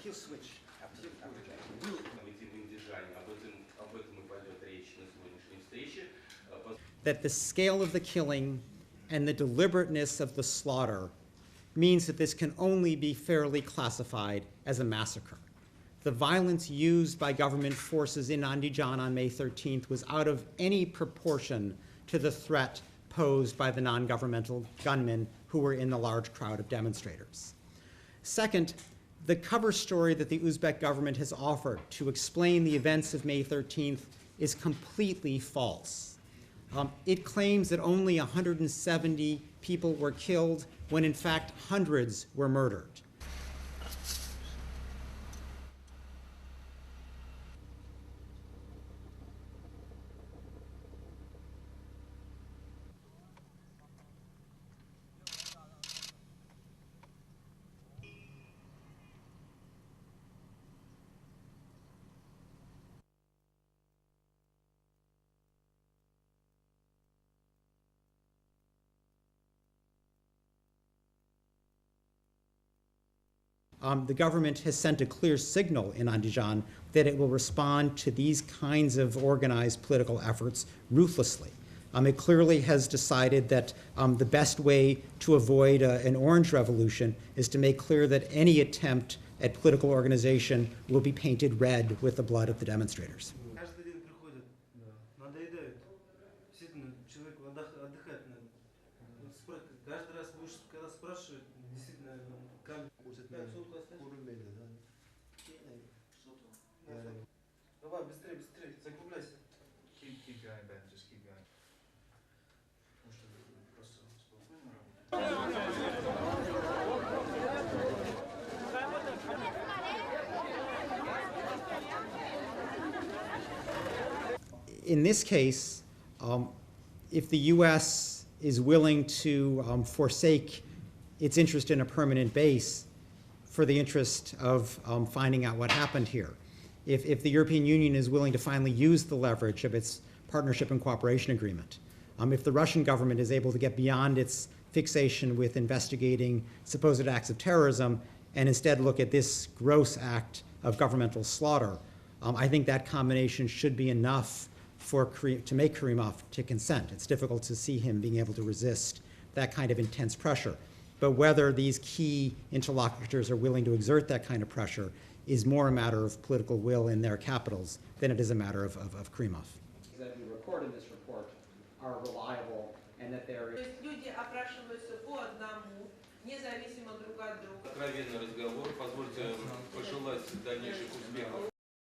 kill switch happened after January. That the scale of the killing and the deliberateness of the slaughter means that this can only be fairly classified as a massacre. The violence used by government forces in Andijan on May 13th was out of any proportion to the threat posed by the non-governmental gunmen who were in the large crowd of demonstrators. Second, the cover story that the Uzbek government has offered to explain the events of May 13th is completely false. It claims that only 170 people were killed when in fact hundreds were murdered. The government has sent a clear signal in Andijan that it will respond to these kinds of organized political efforts ruthlessly. It clearly has decided that the best way to avoid an orange revolution is to make clear that any attempt at political organization will be painted red with the blood of the demonstrators. Давай, быстрее, быстрее, закругляйся. Keep going, Ben, just keep going. Может, просто спокойно работать. In this case, if the U.S. is willing to forsake its interest in a permanent base for the interest of finding out what happened here, if the European Union is willing to finally use the leverage of its partnership and cooperation agreement, if the Russian government is able to get beyond its fixation with investigating supposed acts of terrorism and instead look at this gross act of governmental slaughter, I think that combination should be enough to make Karimov to consent. It's difficult to see him being able to resist that kind of intense pressure. But whether these key interlocutors are willing to exert that kind of pressure is more a matter of political will in their capitals than it is a matter of Karimov. That we record in this report are reliable and that there is... Люди опрашиваются по одному, независимо друг от друга. Откровенный разговор. Позвольте пожелать дальнейших успехов.